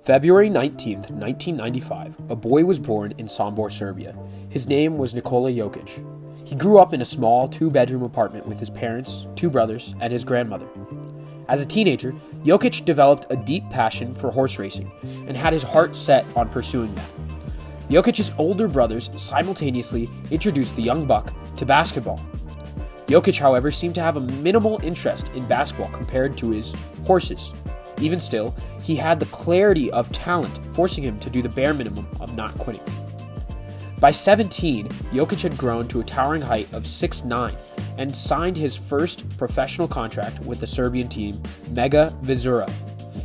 February 19th, 1995, a boy was born in Sombor, Serbia. His name was Nikola Jokic. He grew up in a small two-bedroom apartment with his parents, two brothers, and his grandmother. As a teenager, Jokic developed a deep passion for horse racing and had his heart set on pursuing that. Jokic's older brothers simultaneously introduced the young buck to basketball. Jokic, however, seemed to have a minimal interest in basketball compared to his horses. Even still, he had the clarity of talent, forcing him to do the bare minimum of not quitting. By 17, Jokic had grown to a towering height of 6'9" and signed his first professional contract with the Serbian team Mega Vizura.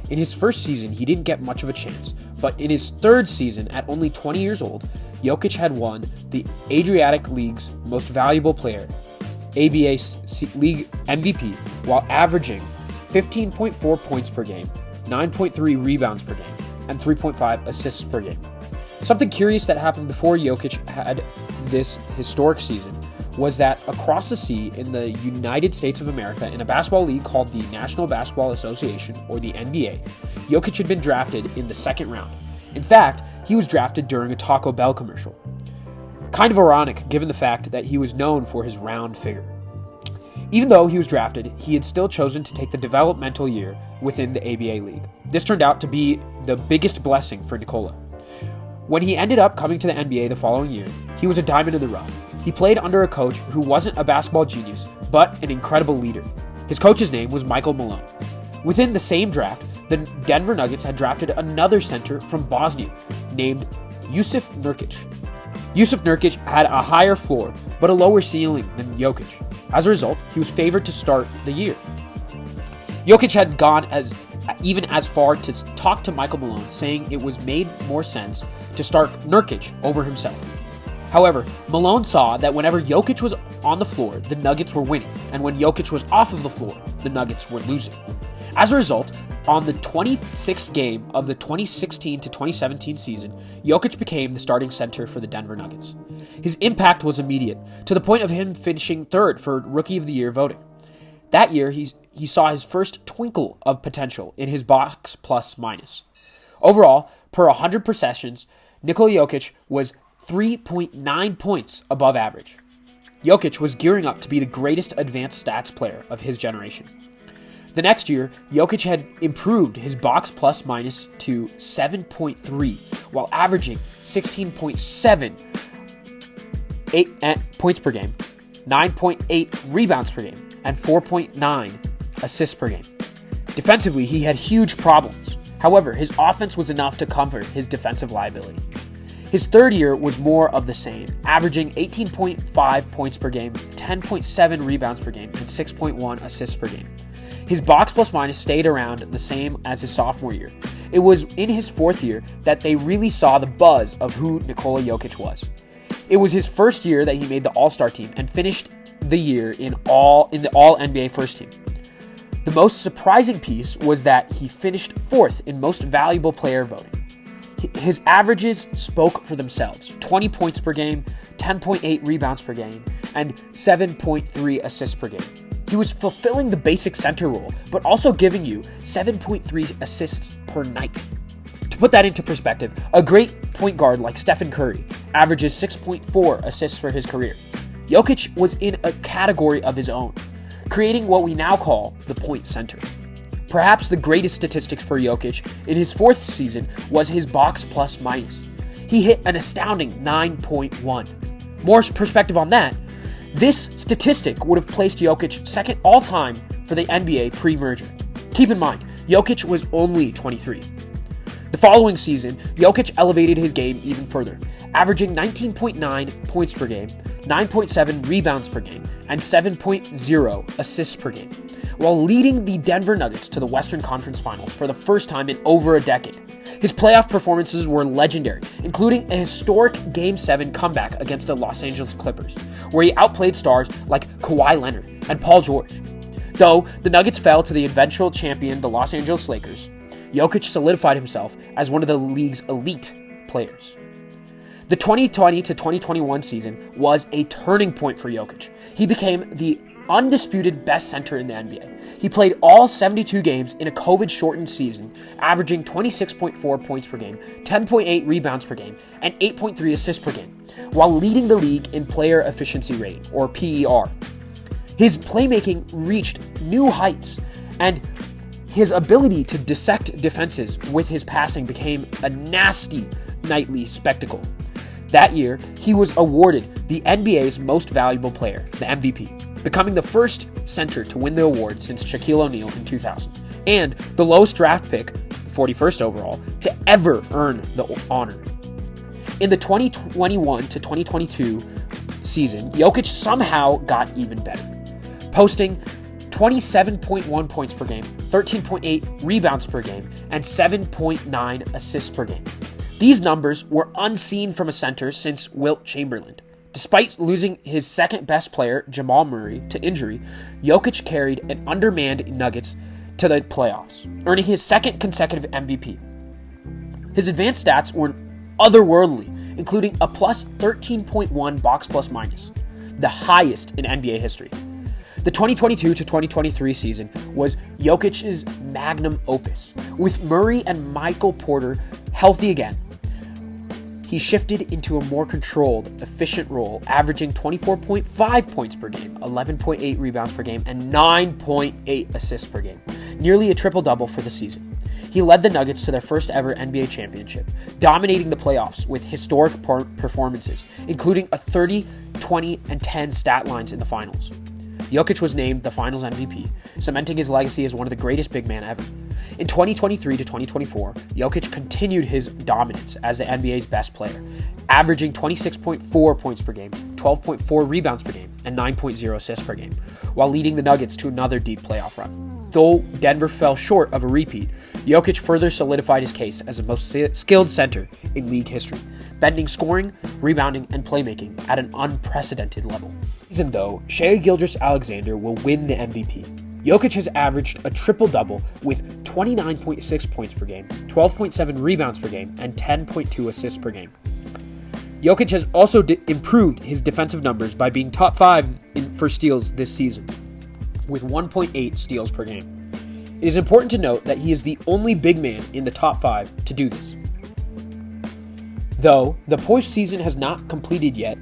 In his first season, he didn't get much of a chance, but in his third season, at only 20 years old, Jokic had won the Adriatic League's Most Valuable Player, ABA League MVP, while averaging 15.4 points per game, 9.3 rebounds per game, and 3.5 assists per game. Something curious that happened before Jokic had this historic season was that across the sea in the United States of America, in a basketball league called the National Basketball Association, or the NBA, Jokic had been drafted in the second round. In fact, he was drafted during a Taco Bell commercial. Kind of ironic given the fact that he was known for his round figure. Even though he was drafted, he had still chosen to take the developmental year within the ABA League. This turned out to be the biggest blessing for Nikola. When he ended up coming to the NBA the following year, he was a diamond in the rough. He played under a coach who wasn't a basketball genius, but an incredible leader. His coach's name was Michael Malone. Within the same draft, the Denver Nuggets had drafted another center from Bosnia named Jusuf Nurkic. Jusuf Nurkic had a higher floor, but a lower ceiling than Jokic. As a result, he was favored to start the year. Jokic had gone even as far to talk to Michael Malone, saying it was made more sense to start Nurkic over himself. However, Malone saw that whenever Jokic was on the floor, the Nuggets were winning, and when Jokic was off of the floor, the Nuggets were losing. As a result, on the 26th game of the 2016 to 2017 season, Jokic became the starting center for the Denver Nuggets. His impact was immediate, to the point of him finishing third for Rookie of the Year voting. That year, he saw his first twinkle of potential in his box plus minus. Overall, per 100 possessions, Nikola Jokic was 3.9 points above average. Jokic was gearing up to be the greatest advanced stats player of his generation. The next year, Jokic had improved his box plus minus to 7.3, while averaging 16.7 points per game, 9.8 rebounds per game, and 4.9 assists per game. Defensively, he had huge problems. However, his offense was enough to cover his defensive liability. His third year was more of the same, averaging 18.5 points per game, 10.7 rebounds per game, and 6.1 assists per game. His box plus minus stayed around the same as his sophomore year. It was in his fourth year that they really saw the buzz of who Nikola Jokic was. It was his first year that he made the All-Star team and finished the year in the All-NBA first team. The most surprising piece was that he finished fourth in Most Valuable Player voting. His averages spoke for themselves: 20 points per game, 10.8 rebounds per game, and 7.3 assists per game. He was fulfilling the basic center role, but also giving you 7.3 assists per night. To put that into perspective, a great point guard like Stephen Curry averages 6.4 assists for his career. Jokic was in a category of his own, creating what we now call the point center. Perhaps the greatest statistics for Jokic in his fourth season was his box plus minus. He hit an astounding 9.1. More perspective on that, this statistic would have placed Jokic second all-time for the NBA pre-merger. Keep in mind, Jokic was only 23. The following season, Jokic elevated his game even further, averaging 19.9 points per game, 9.7 rebounds per game, and 7.0 assists per game, while leading the Denver Nuggets to the Western Conference Finals for the first time in over a decade. His playoff performances were legendary, including a historic Game 7 comeback against the Los Angeles Clippers, where he outplayed stars like Kawhi Leonard and Paul George. Though the Nuggets fell to the eventual champion, the Los Angeles Lakers, Jokic solidified himself as one of the league's elite players. The 2020 to 2021 season was a turning point for Jokic. He became the undisputed best center in the NBA. He played all 72 games in a COVID-shortened season, averaging 26.4 points per game, 10.8 rebounds per game, and 8.3 assists per game, while leading the league in player efficiency rating, or PER. His playmaking reached new heights, and his ability to dissect defenses with his passing became a nasty nightly spectacle. That year, he was awarded the NBA's Most Valuable Player, the MVP, becoming the first center to win the award since Shaquille O'Neal in 2000, and the lowest draft pick, 41st overall, to ever earn the honor. In the 2021 to 2022 season, Jokic somehow got even better, posting 27.1 points per game, 13.8 rebounds per game, and 7.9 assists per game. These numbers were unseen from a center since Wilt Chamberlain. Despite losing his second best player, Jamal Murray, to injury, Jokic carried an undermanned Nuggets to the playoffs, earning his second consecutive MVP. His advanced stats were otherworldly, including a plus 13.1 box plus minus, the highest in NBA history. The 2022 to 2023 season was Jokic's magnum opus. With Murray and Michael Porter healthy again, he shifted into a more controlled, efficient role, averaging 24.5 points per game, 11.8 rebounds per game, and 9.8 assists per game, nearly a triple-double for the season. He led the Nuggets to their first ever NBA championship, dominating the playoffs with historic performances, including a 30, 20, and 10 stat lines in the finals. Jokic was named the Finals MVP, cementing his legacy as one of the greatest big men ever. In 2023 to 2024, Jokic continued his dominance as the NBA's best player, averaging 26.4 points per game, 12.4 rebounds per game, and 9.0 assists per game, while leading the Nuggets to another deep playoff run. Though Denver fell short of a repeat, Jokic further solidified his case as the most skilled center in league history, bending scoring, rebounding, and playmaking at an unprecedented level. Season though, Shai Gilgeous-Alexander will win the MVP. Jokic has averaged a triple-double with 29.6 points per game, 12.7 rebounds per game, and 10.2 assists per game. Jokic has also improved his defensive numbers by being top 5 for steals this season, with 1.8 steals per game. It is important to note that he is the only big man in the top 5 to do this. Though the postseason has not completed yet,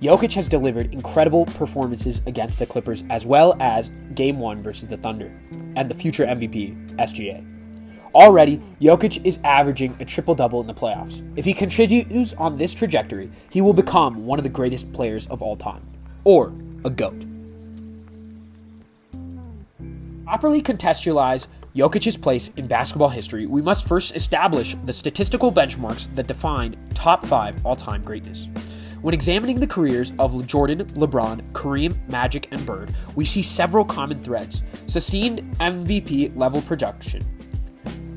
Jokic has delivered incredible performances against the Clippers as well as Game 1 versus the Thunder and the future MVP, SGA. Already, Jokic is averaging a triple-double in the playoffs. If he continues on this trajectory, he will become one of the greatest players of all time, or a GOAT. Properly contextualize Jokic's place in basketball history, we must first establish the statistical benchmarks that define top 5 all-time greatness. When examining the careers of Jordan, LeBron, Kareem, Magic, and Bird, we see several common threads: sustained MVP-level production,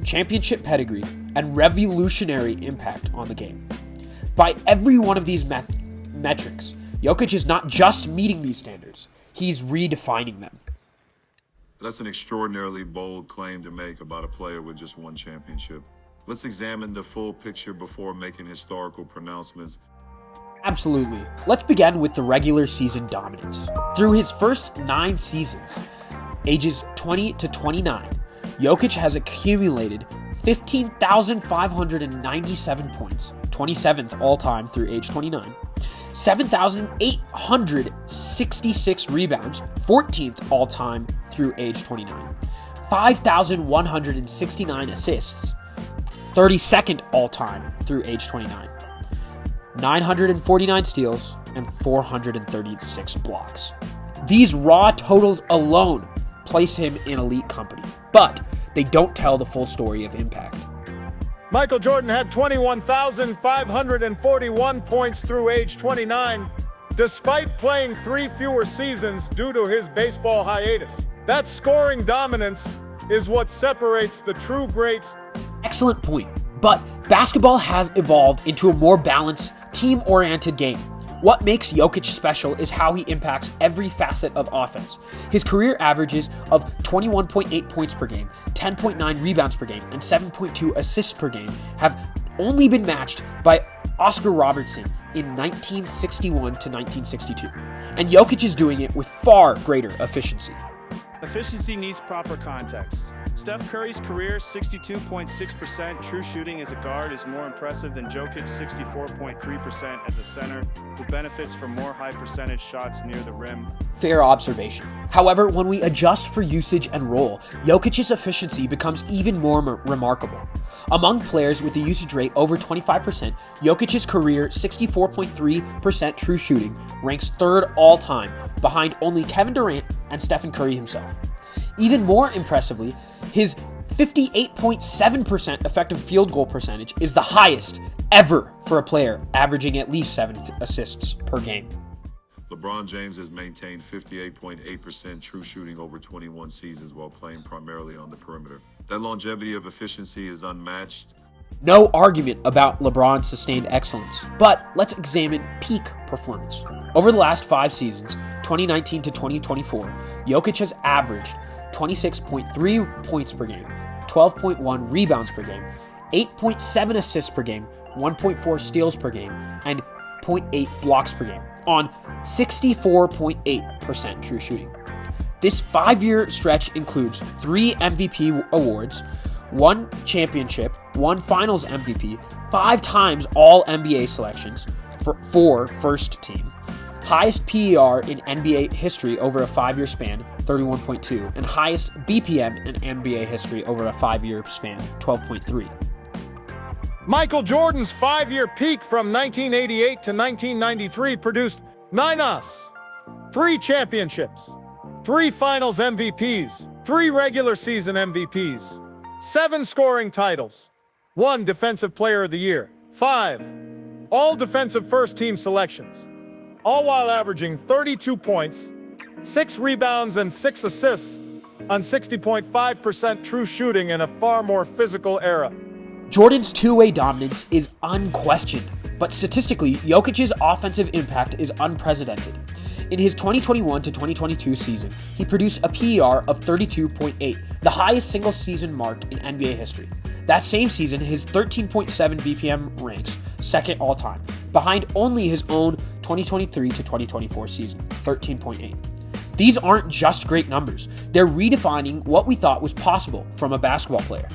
championship pedigree, and revolutionary impact on the game. By every one of these metrics, Jokic is not just meeting these standards, he's redefining them. That's an extraordinarily bold claim to make about a player with just one championship. Let's examine the full picture before making historical pronouncements. Absolutely. Let's begin with the regular season dominance. Through his first 9 seasons, ages 20 to 29, Jokic has accumulated 15,597 points, 27th all-time through age 29, 7,866 rebounds, 14th all-time through age 29, 5,169 assists, 32nd all-time through age 29, 949 steals, and 436 blocks. These raw totals alone place him in elite company, but they don't tell the full story of impact. Michael Jordan had 21,541 points through age 29, despite playing 3 fewer seasons due to his baseball hiatus. That scoring dominance is what separates the true greats. Excellent point, but basketball has evolved into a more balanced, team-oriented game. What makes Jokic special is how he impacts every facet of offense. His career averages of 21.8 points per game, 10.9 rebounds per game, and 7.2 assists per game have only been matched by Oscar Robertson in 1961 to 1962. And Jokic is doing it with far greater efficiency. Efficiency needs proper context. Steph Curry's career 62.6% true shooting as a guard is more impressive than Jokic's 64.3% as a center, who benefits from more high percentage shots near the rim. Fair observation. However, when we adjust for usage and role, Jokic's efficiency becomes even more remarkable. Among players with the usage rate over 25%, Jokic's career 64.3% true shooting ranks third all time, behind only Kevin Durant and Stephen Curry himself. Even more impressively, his 58.7% effective field goal percentage is the highest ever for a player, averaging at least 7 assists per game. LeBron James has maintained 58.8% true shooting over 21 seasons while playing primarily on the perimeter. That longevity of efficiency is unmatched. No argument about LeBron's sustained excellence, but let's examine peak performance. Over the last 5 seasons, 2019 to 2024, Jokic has averaged 26.3 points per game, 12.1 rebounds per game, 8.7 assists per game, 1.4 steals per game, and 0.8 blocks per game on 64.8% true shooting. This 5-year stretch includes 3 MVP awards, 1 championship, 1 finals MVP, 5 times all NBA selections for first team, highest PER in NBA history over a 5-year span, 31.2, and highest BPM in NBA history over a 5-year span, 12.3. Michael Jordan's 5-year peak from 1988 to 1993 produced 9 US, 3 championships, 3 finals MVPs, 3 regular season MVPs, 7 scoring titles, 1 defensive player of the year, 5 all defensive first team selections, all while averaging 32 points, 6 rebounds, and 6 assists on 60.5% true shooting in a far more physical era. Jordan's two-way dominance is unquestioned, but statistically, Jokic's offensive impact is unprecedented. In his 2021 to 2022 season, he produced a PER of 32.8, the highest single-season mark in NBA history. That same season, his 13.7 BPM ranks second all-time, behind only his own 2023 to 2024 season, 13.8. These aren't just great numbers. They're redefining what we thought was possible from a basketball player.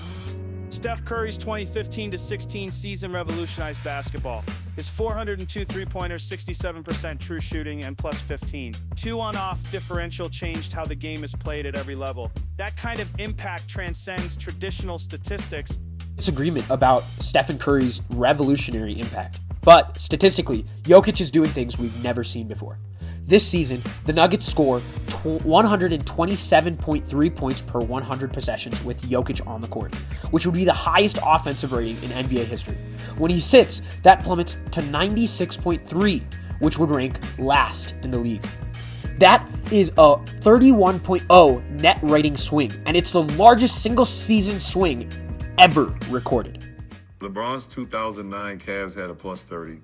Steph Curry's 2015-16 season revolutionized basketball. His 402 three-pointers, 67% true shooting, and plus 15. 2 on-off differential changed how the game is played at every level. That kind of impact transcends traditional statistics. Disagreement about Stephen Curry's revolutionary impact. But statistically, Jokic is doing things we've never seen before. This season, the Nuggets score 127.3 points per 100 possessions with Jokic on the court, which would be the highest offensive rating in NBA history. When he sits, that plummets to 96.3, which would rank last in the league. That is a 31.0 net rating swing, and it's the largest single-season swing ever recorded. LeBron's 2009 Cavs had a plus 30,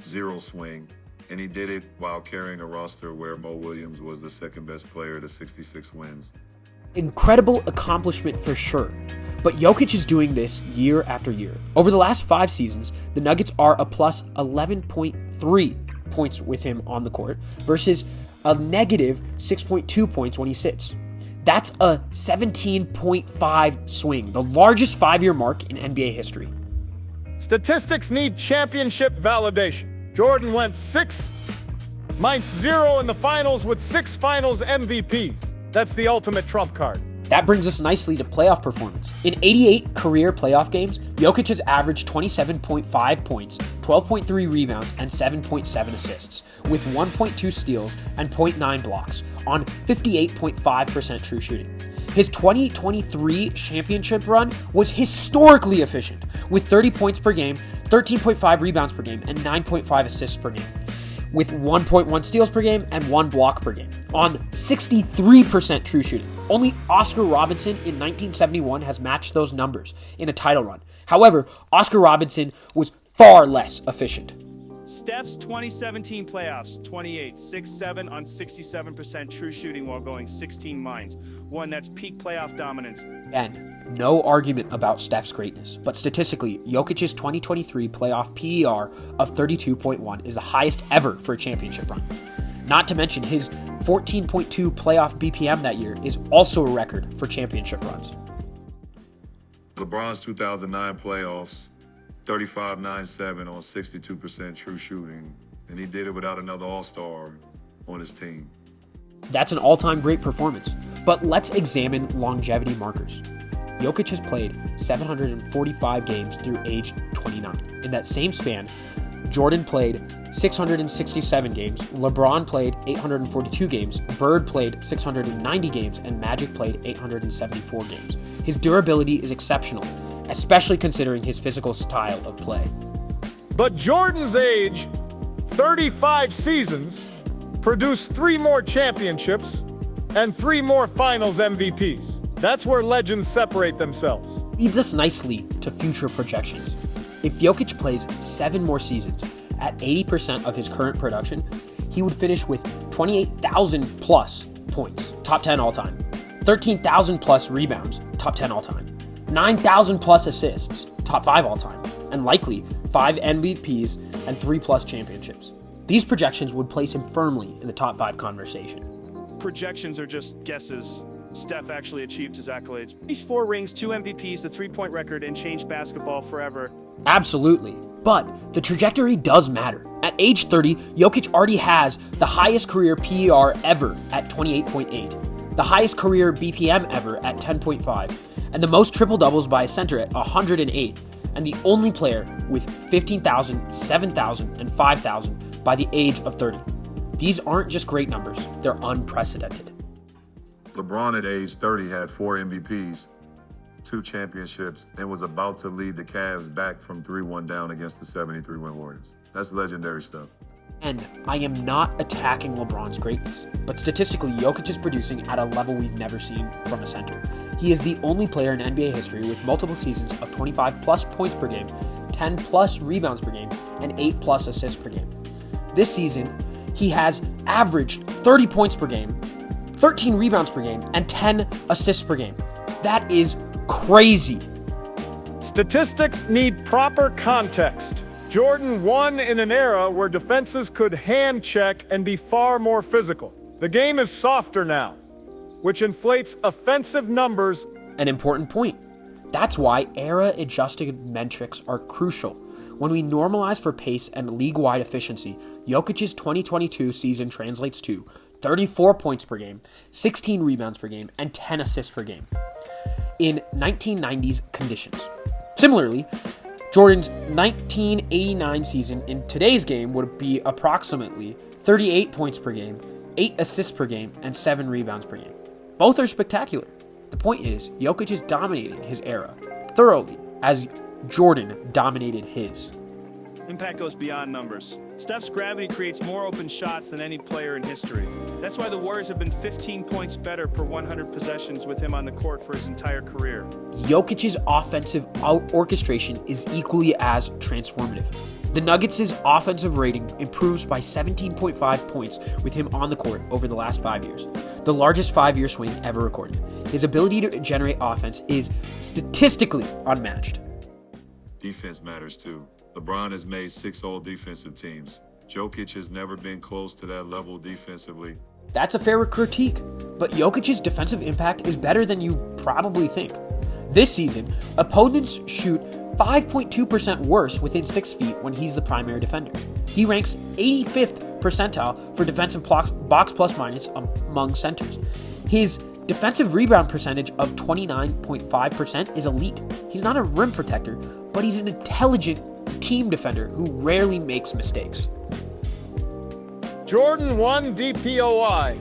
0 swing, and he did it while carrying a roster where Mo Williams was the second best player to 66 wins. Incredible accomplishment for sure, but Jokic is doing this year after year. Over the last 5 seasons, the Nuggets are a plus 11.3 points with him on the court versus a negative 6.2 points when he sits. That's a 17.5 swing, the largest 5-year mark in NBA history. Statistics need championship validation. Jordan went 6-0 in the finals with 6 finals MVPs. That's the ultimate trump card. That brings us nicely to playoff performance. In 88 career playoff games, Jokic has averaged 27.5 points, 12.3 rebounds, and 7.7 assists, with 1.2 steals and 0.9 blocks on 58.5% true shooting. His 2023 championship run was historically efficient, with 30 points per game, 13.5 rebounds per game, and 9.5 assists per game, with 1.1 steals per game and 1 block per game, on 63% true shooting. Only Oscar Robertson in 1971 has matched those numbers in a title run. However, Oscar Robertson was far less efficient. Steph's 2017 playoffs, 28, 6-7 on 67% true shooting while going 16 mines. One that's peak playoff dominance. And no argument about Steph's greatness, but statistically, Jokic's 2023 playoff PER of 32.1 is the highest ever for a championship run. Not to mention his 14.2 playoff BPM that year is also a record for championship runs. LeBron's 2009 playoffs, 35-9-7 on 62% true shooting, and he did it without another All-Star on his team. That's an all-time great performance, but let's examine longevity markers. Jokic has played 745 games through age 29. In that same span, Jordan played 667 games, LeBron played 842 games, Bird played 690 games, and Magic played 874 games. His durability is exceptional, especially considering his physical style of play. But Jordan's age, 35 seasons, produced 3 more championships and 3 more finals MVPs. That's where legends separate themselves. Leads us nicely to future projections. If Jokic plays 7 more seasons at 80% of his current production, he would finish with 28,000 plus points, top 10 all time, 13,000 plus rebounds, top 10 all time, 9,000 plus assists, top 5 all time, and likely 5 MVPs and 3 plus championships. These projections would place him firmly in the top 5 conversation. Projections are just guesses. Steph actually achieved his accolades. He's 4 rings, 2 MVPs, the 3-point record, and changed basketball forever. Absolutely. But the trajectory does matter. At age 30, Jokic already has the highest career PER ever at 28.8, the highest career BPM ever at 10.5, and the most triple-doubles by a center at 108, and the only player with 15,000, 7,000, and 5,000 by the age of 30. These aren't just great numbers, they're unprecedented. LeBron at age 30 had 4 MVPs, 2 championships, and was about to lead the Cavs back from 3-1 down against the 73-win Warriors. That's legendary stuff. And I am not attacking LeBron's greatness, but statistically, Jokic is producing at a level we've never seen from a center. He is the only player in NBA history with multiple seasons of 25 plus points per game, 10 plus rebounds per game, and 8 plus assists per game. This season, he has averaged 30 points per game, 13 rebounds per game, and 10 assists per game. That is crazy. Statistics need proper context. Jordan won in an era where defenses could hand check and be far more physical. The game is softer now, which inflates offensive numbers. An important point. That's why era-adjusted metrics are crucial. When we normalize for pace and league-wide efficiency, Jokic's 2022 season translates to 34 points per game, 16 rebounds per game, and 10 assists per game in 1990s conditions. Similarly, Jordan's 1989 season in today's game would be approximately 38 points per game, 8 assists per game, and 7 rebounds per game. Both are spectacular. The point is, Jokic is dominating his era thoroughly as Jordan dominated his. Impact goes beyond numbers. Steph's gravity creates more open shots than any player in history. That's why the Warriors have been 15 points better per 100 possessions with him on the court for his entire career. Jokic's offensive orchestration is equally as transformative. The Nuggets' offensive rating improves by 17.5 points with him on the court over the last 5 years, the largest 5-year swing ever recorded. His ability to generate offense is statistically unmatched. Defense matters too. LeBron has made 6 all-defensive teams. Jokic has never been close to that level defensively. That's a fair critique, but Jokic's defensive impact is better than you probably think. This season, opponents shoot 5.2% worse within 6 feet when he's the primary defender. He ranks 85th percentile for defensive box plus minus among centers. His defensive rebound percentage of 29.5% is elite. He's not a rim protector, but he's an intelligent team defender who rarely makes mistakes. Jordan won DPOI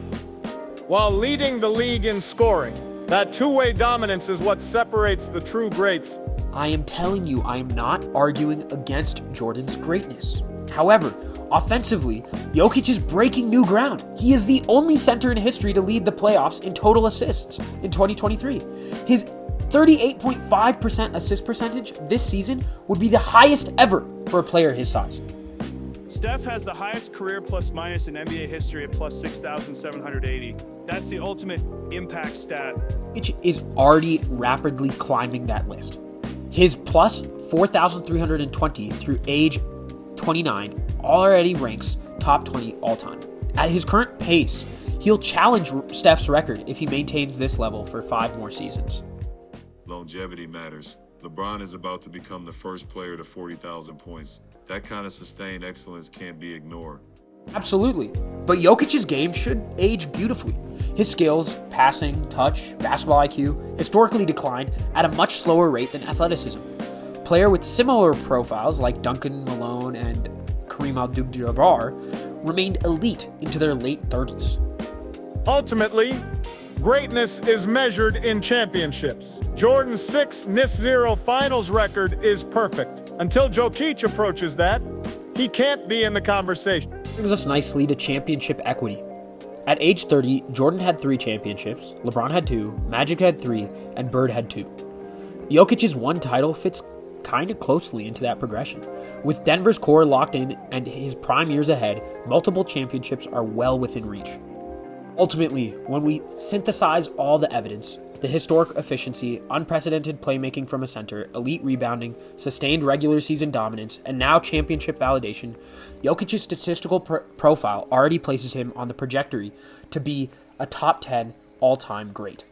while leading the league in scoring. That two-way dominance is what separates the true greats. I am telling you, I am not arguing against Jordan's greatness. However, offensively, Jokic is breaking new ground. He is the only center in history to lead the playoffs in total assists in 2023. His 38.5% assist percentage this season would be the highest ever for a player his size. Steph has the highest career plus-minus in NBA history at plus 6,780. That's the ultimate impact stat. Jokic is already rapidly climbing that list. His plus 4,320 through age 29 already ranks top 20 all-time. At his current pace, he'll challenge Steph's record if he maintains this level for 5 more seasons. Longevity matters. LeBron is about to become the first player to 40,000 points. That kind of sustained excellence can't be ignored. Absolutely. But Jokic's game should age beautifully. His skills, passing, touch, basketball IQ historically declined at a much slower rate than athleticism. Player with similar profiles like Duncan Malone and Kareem Abdul-Jabbar remained elite into their late 30s. Ultimately, greatness is measured in championships. Jordan's 6-0 finals record is perfect. Until Jokic approaches that, he can't be in the conversation. Brings us nicely to championship equity. At age 30, Jordan had 3 championships, LeBron had 2, Magic had 3, and Bird had 2. Jokic's 1 title fits kind of closely into that progression. With Denver's core locked in and his prime years ahead, multiple championships are well within reach. Ultimately, when we synthesize all the evidence, the historic efficiency, unprecedented playmaking from a center, elite rebounding, sustained regular season dominance, and now championship validation, Jokic's statistical profile already places him on the trajectory to be a top 10 all-time great.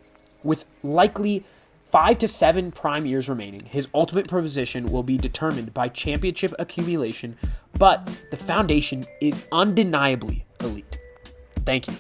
With likely 5 to 7 prime years remaining, his ultimate position will be determined by championship accumulation, but the foundation is undeniably elite. Thank you.